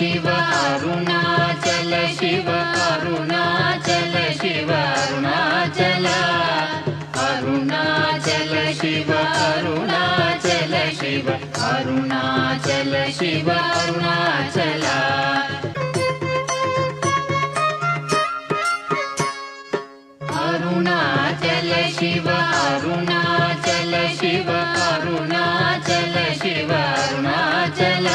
Shiva Arunachal Shiva Arunachal Shiva Arunachal Arunachal Shiva Arunachal Shiva Arunachal Shiva Arunachal Arunachal Shiva Arunachal Shiva Arunachal Shiva Arunachal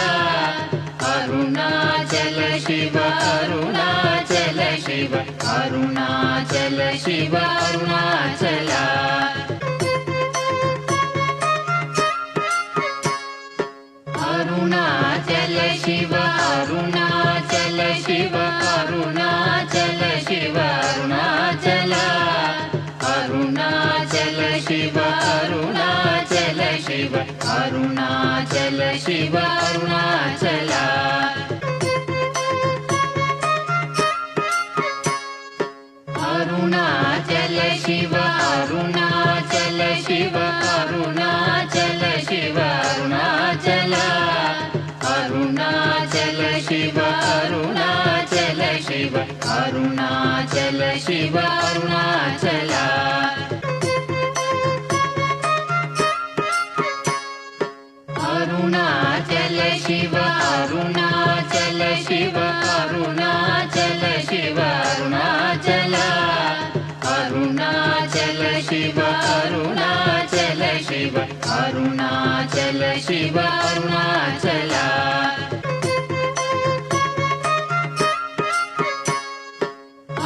Arunachal Shiva Arunachal Shiva Arunachal Shiva Arunachal Arunachal Shiva Arunachal Shiva Arunachal Shiva Arunachal Arunachal Shiva Arunachal Shiva Arunachal Shiva Arunachal Arunachal Shiva Arunachal Shiva Arunachal Shiva Arunachal Arunachal Shiva Arunachal Shiva Arunachal Shiva Arunachal Arunachal Shiva Arunachal Shiva Arunachal Shiva Arunachal Arunachal Shiva Arunachal Shiva Arunachal Shiva Arunachal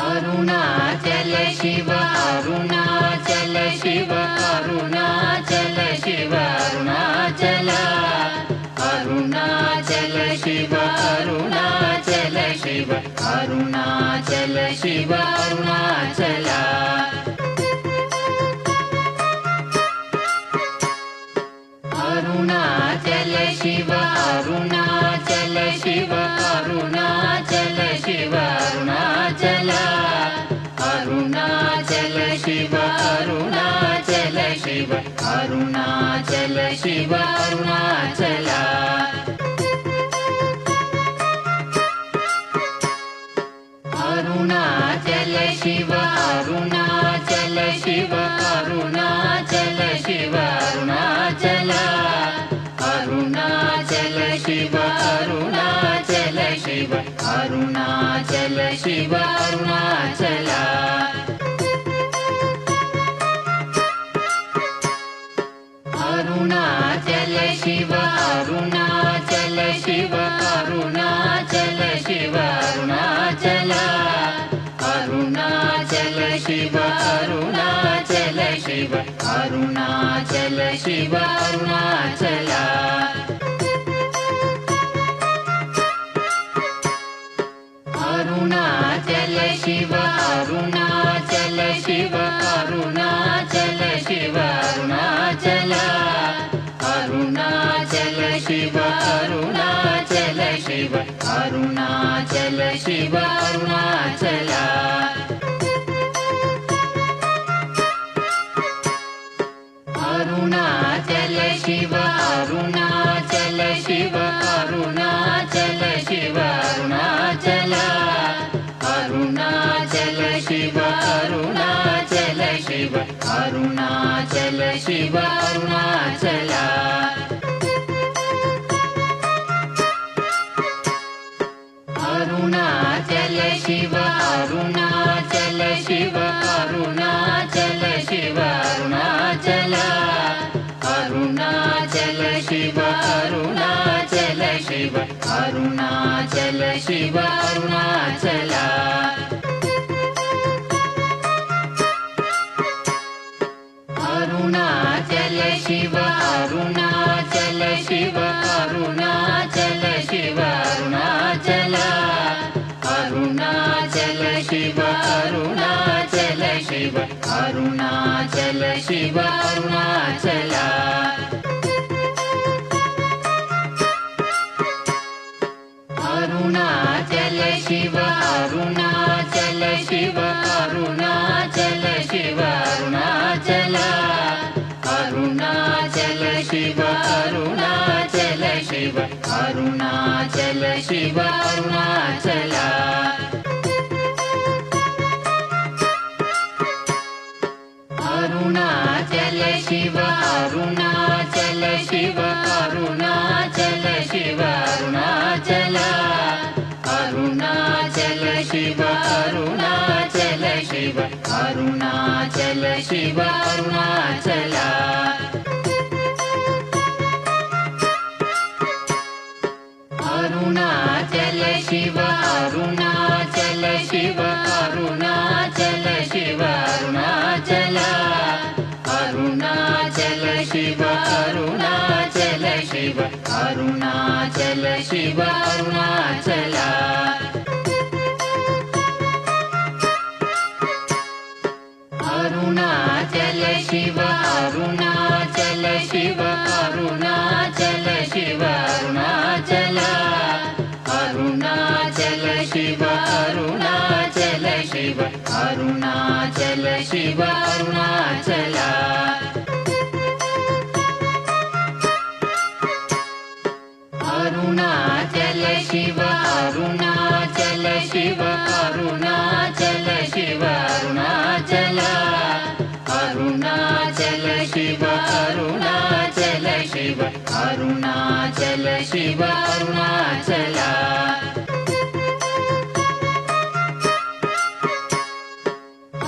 Arunachal Shiva Arunachal Shiva Arunachal Shiva Arunachal Arunachal Shiva Arunachal Shiva Arunachal Shiva Arunachal Arunachal Shiva Arunachal Shiva Arunachal Shiva Arunachal Arunachal Shiva Arunachal Shiva Arunachal Shiva Arunachal Arunachal Shiva Arunachal Shiva Arunachal Shiva Arunachal Arunachal Shiva Arunachal Shiva Arunachal Shiva Arunachal Arunachal Shiva Arunachal Shiva Arunachal Shiva Arunachal Arunachal Shiva Arunachal Shiva Arunachal Shiva Arunachal Arunachal Shiva Arunachal Shiva Arunachal Shiva Arunachal Arunachal Shiva Arunachal Shiva Arunachal Shiva Arunachal Arunachal Shiva Arunachal Shiva Arunachal Shiva Arunachal Arunachal Shiva Arunachal Shiva Arunachal Shiva Arunachal Arunachal Shiva Arunachal Shiva Arunachal Shiva Arunachal Arunachal Shiva Arunachal Shiva Arunachal Shiva Arunachal Arunachal Shiva Arunachal Shiva Arunachal Shiva Arunachal Arunachal Shiva Arunachal Shiva Arunachal Shiva Arunachal Arunachal Shiva Arunachal Shiva Arunachal Shiva Arunachal Arunachal Shiva Arunachal Shiva Arunachal Shiva Arunachal Arunachal Shiva Arunachal Shiva Arunachal Shiva Arunachal Arunachal Shiva Arunachal Shiva Arunachal Shiva Arunachal Arunachal Shiva Arunachal Shiva Arunachal Shiva Arunachal Arunachal Shiva Arunachal Shiva Arunachal Shiva Arunachal Arunachal Shiva Arunachal Shiva Arunachal Shiva Arunachal Arunachal Shiva Arunachal Shiva Arunachal Shiva Arunachal Arunachal Shiva Arunachal Shiva Arunachal Shiva Arunachal Arunachal Shiva Arunachal Shiva Arunachal Shiva Arunachal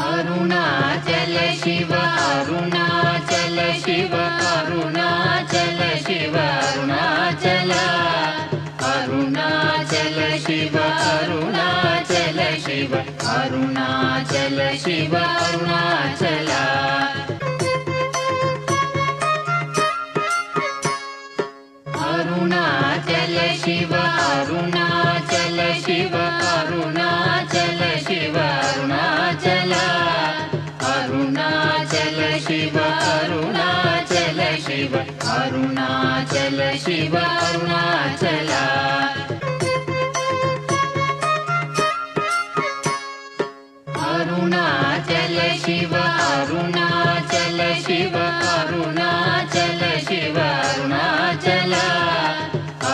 Arunachal Shiva Arunachal Shiva Arunachal Shiva Arunachal Arunachal Shiva Arunachal Shiva Arunachal Shiva Arunachal Arunachal Shiva Arunachal Shiva Arunachal Shiva Arunachal Arunachal Shiva Arunachal Shiva Arunachal Shiva Arunachal Arunachal Shiva Arunachal Shiva Arunachal Shiva Arunachal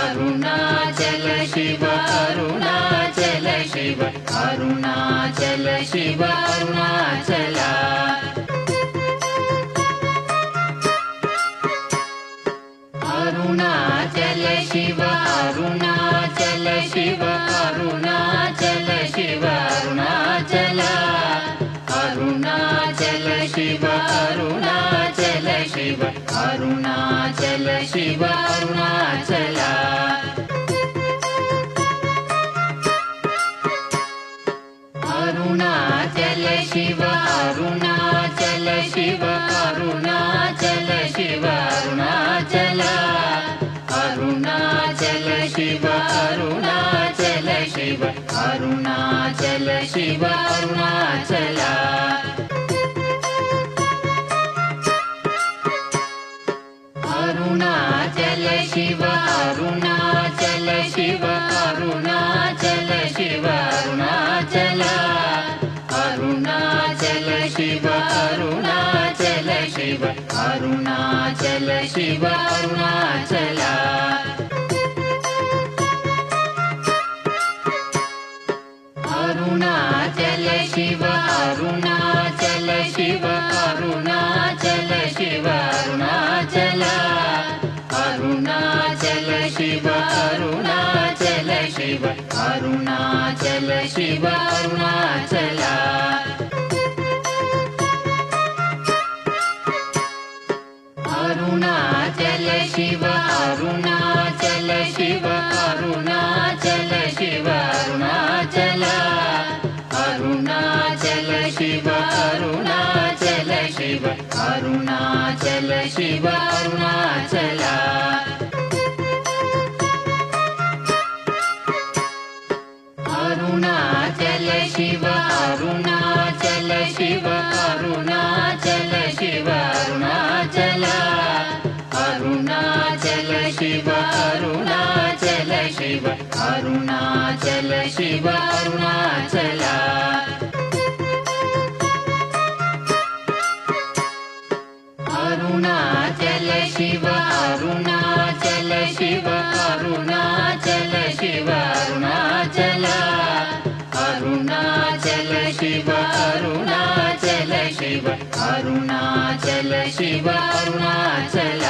Arunachal Shiva Arunachal Shiva Arunachal Shiva Arunachal Arunachal Shiva Arunachal Shiva Arunachal Shiva Arunachal Arunachal Shiva Arunachal Shiva Arunachal Shiva Arunachal Arunachal Shiva Arunachal Shiva Arunachal Shiva Arunachal Arunachal Shiva Arunachal Shiva Arunachal Shiva Arunachal Arunachal Shiva Arunachal Shiva Arunachal Shiva Arunachal Arunachal Shiva Arunachal Shiva Arunachal Shiva Arunachal Arunachal Shiva Arunachal Shiva Arunachal Shiva Arunachal Arunachal Shiva Arunachal Shiva Arunachal Shiva Arunachal Arunachal Shiva Arunachal Shiva Arunachal Shiva Arunachal Arunachal Shiva Arunachal Shiva Arunachal Shiva Arunachal Arunachal Shiva Arunachal Shiva Arunachal Shiva Arunachal Arunachal Shiva Arunachal Shiva Arunachal Shiva Arunachal Arunachal Shiva Shiva Arunachal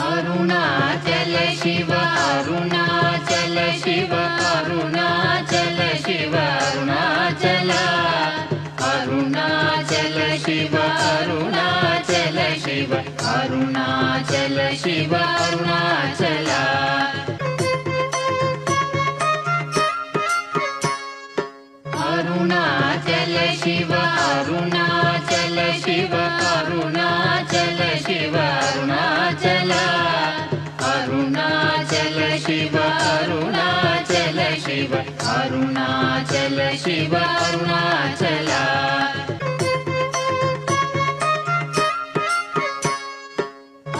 Arunachal Shiva Arunachal Shiva Arunachal Shiva Arunachal Arunachal Shiva Arunachal Shiva Arunachal Shiva Arunachal Arunachal Shiva Arunachal Shiva Arunachal Shiva Arunachal Arunachal Shiva Arunachal Shiva Arunachal Shiva Arunachal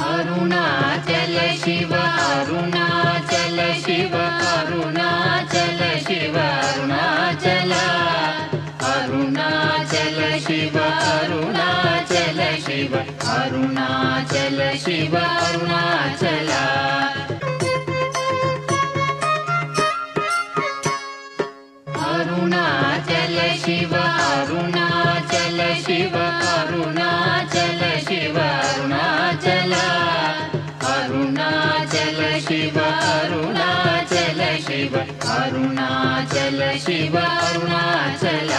Arunachal Shiva Arunachal Shiva Arunachal Shiva Arunachal Arunachal Shiva Arunachal Shiva Arunachal Shiva Arunachal Arunachal Shiva Arunachal Shiva Arunachal Shiva Arunachal Arunachal Shiva Arunachal Shiva Arunachal Shiva Arunachal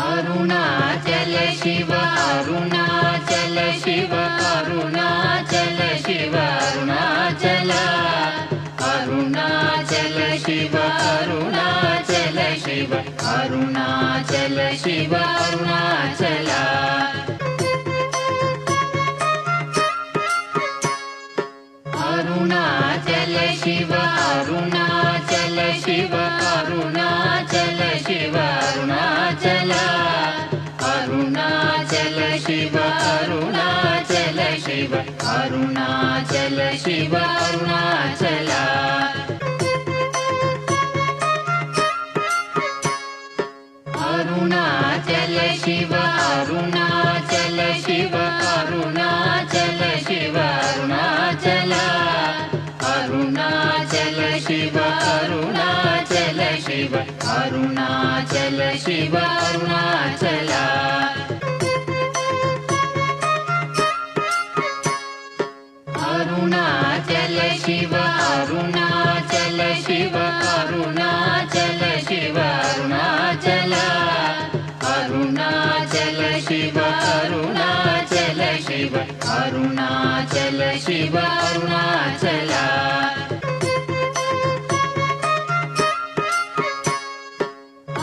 Arunachal Shiva Arunachal Shiva Arunachal Shiva Arunachal Arunachal Shiva Arunachal Shiva Arunachal Shiva Arunachal Arunachal Shiva Arunachal Shiva Arunachal Shiva Arunachal Arunachal Shiva Arunachal Shiva Arunachal Shiva Arunachal Arunachal Shiva Arunachal Shiva Arunachal Shiva Arunachal Arunachal Shiva Arunachal Shiva Arunachal Shiva Arunachal Arunachal Shiva Arunachal Shiva Arunachal Shiva Arunachal Arunachal Shiva Arunachal Shiva Arunachal Shiva Arunachal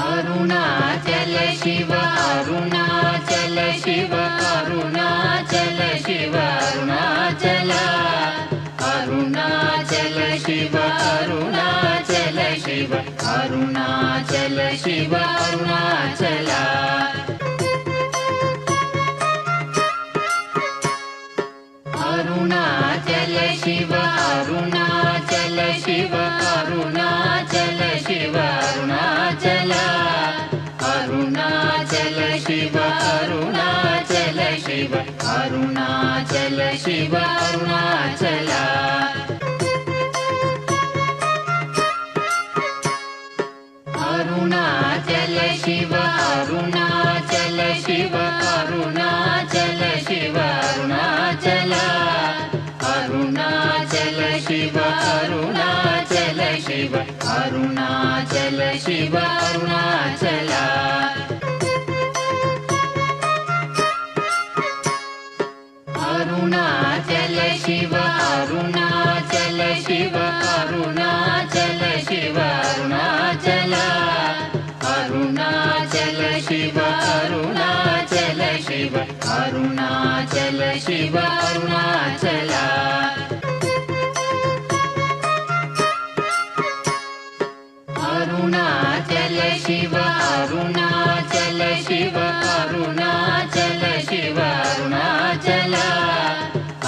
Arunachal Shiva Arunachal Shiva Arunachal Shiva Arunachal Arunachal Shiva Arunachal Shiva Arunachal Shiva Arunachal Arunachal Shiva Arunachal Shiva Arunachal Shiva Arunachal Arunachal Shiva Arunachal Shiva Arunachal Shiva Arunachal Arunachal Shiva Arunachal Shiva Arunachal Shiva Arunachal Arunachal Shiva Arunachal Shiva Arunachal Shiva Arunachal Arunachal Shiva Arunachal Shiva Arunachal Shiva Arunachal Arunachal Shiva Arunachal Shiva Arunachal Shiva Arunachal Arunachal Shiva Arunachal Shiva Arunachal Shiva Arunachal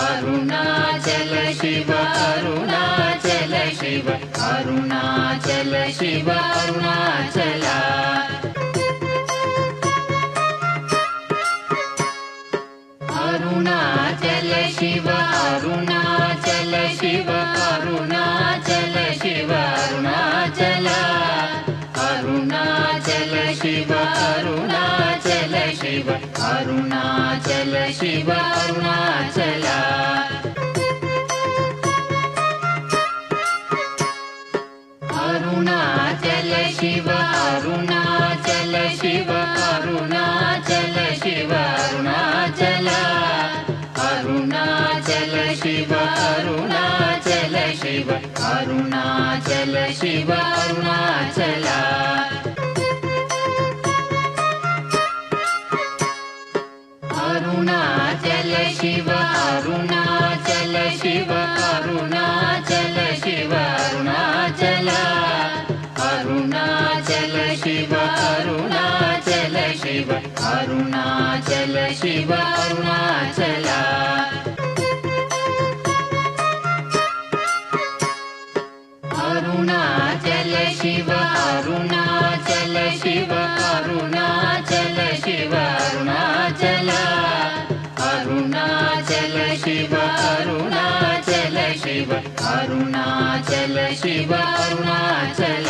Arunachal Shiva Arunachal Shiva Arunachal Shiva Arunachal Arunachal Shiva Arunachal Shiva Arunachal Shiva Arunachal Arunachal Shiva Arunachal Shiva Arunachal Shiva Arunachal Arunachal Shiva Arunachal Shiva Arunachal Shiva Arunachal Arunachal Shiva Arunachal Shiva Arunachal Shiva Arunachal Arunachal Shiva Arunachal Shiva Arunachal Shiva Arunachal Arunachal Shiva Arunachal Shiva Arunachal Shiva Arunachal Arunachal Shiva Arunachal Shiva Arunachal Shiva Arunachal Arunachal Shiva Arunachal Shiva Arunachal Shiva Arunachal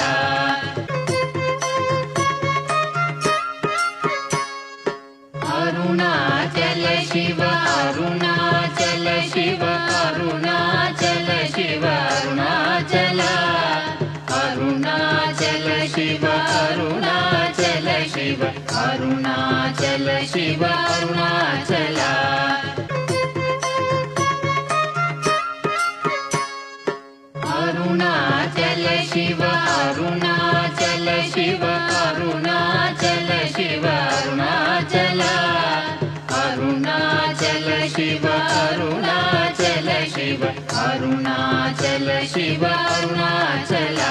Arunachal Shiva Arunachal Shiva Arunachal Shiva Arunachal Arunachal Shiva Arunachal Shiva Arunachal Shiva Arunachal Arunachal Shiva Arunachal Shiva Arunachal Shiva Arunachal Arunachal Shiva Arunachal Shiva Arunachal Shiva Arunachal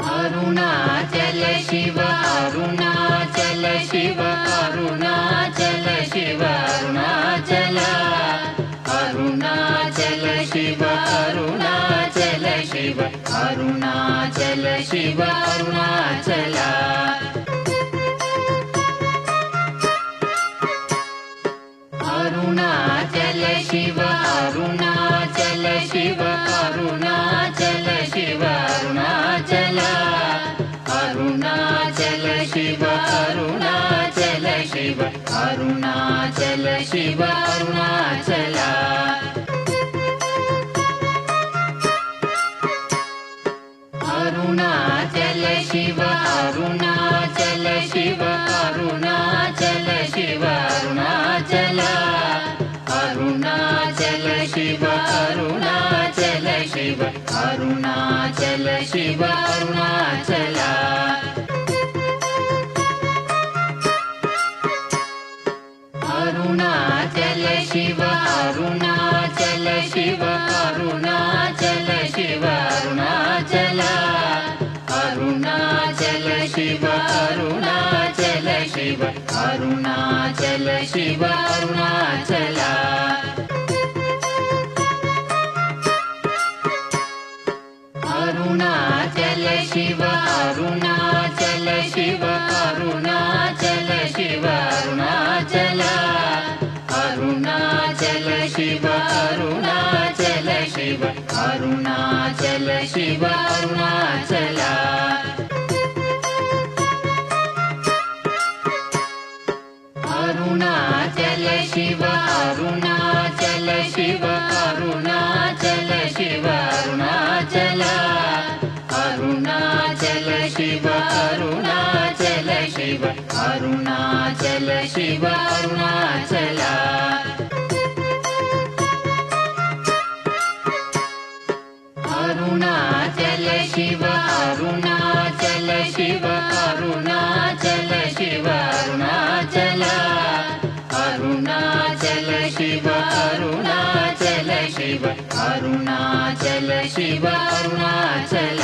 Arunachal Shiva Arunachal Shiva Arunachal Shiva Arunachal Arunachal Shiva Arunachal Shiva Arunachal Shiva Arunachal Arunachal Shiva Arunachal Shiva Arunachal Shiva Arunachal Arunachal Shiva Arunachal Shiva Arunachal Shiva Arunachal Arunachal Shiva Arunachal Shiva Arunachal Shiva Arunachal Arunachal Shiva Arunachal Shiva Arunachal Shiva Arunachal Arunachal Shiva Arunachal Shiva Arunachal Shiva Arunachal Arunachal Shiva Arunachal Shiva Arunachal Shiva Arunachal Arunachal Shiva Arunachal Shiva Arunachal Shiva Arunachal Arunachal Shiva Arunachal Shiva Arunachal Shiva Arunachal Arunachal Shiva Arunachal Shiva Arunachal Shiva Arunachal Arunachal Shiva Arunachal Shiva Arunachal Shiva Arunachal Arunachal Shiva Arunachal Shiva Arunachal Shiva Arunachal Arunachal Shiva Arunachal Shiva Arunachal Shiva Arunachal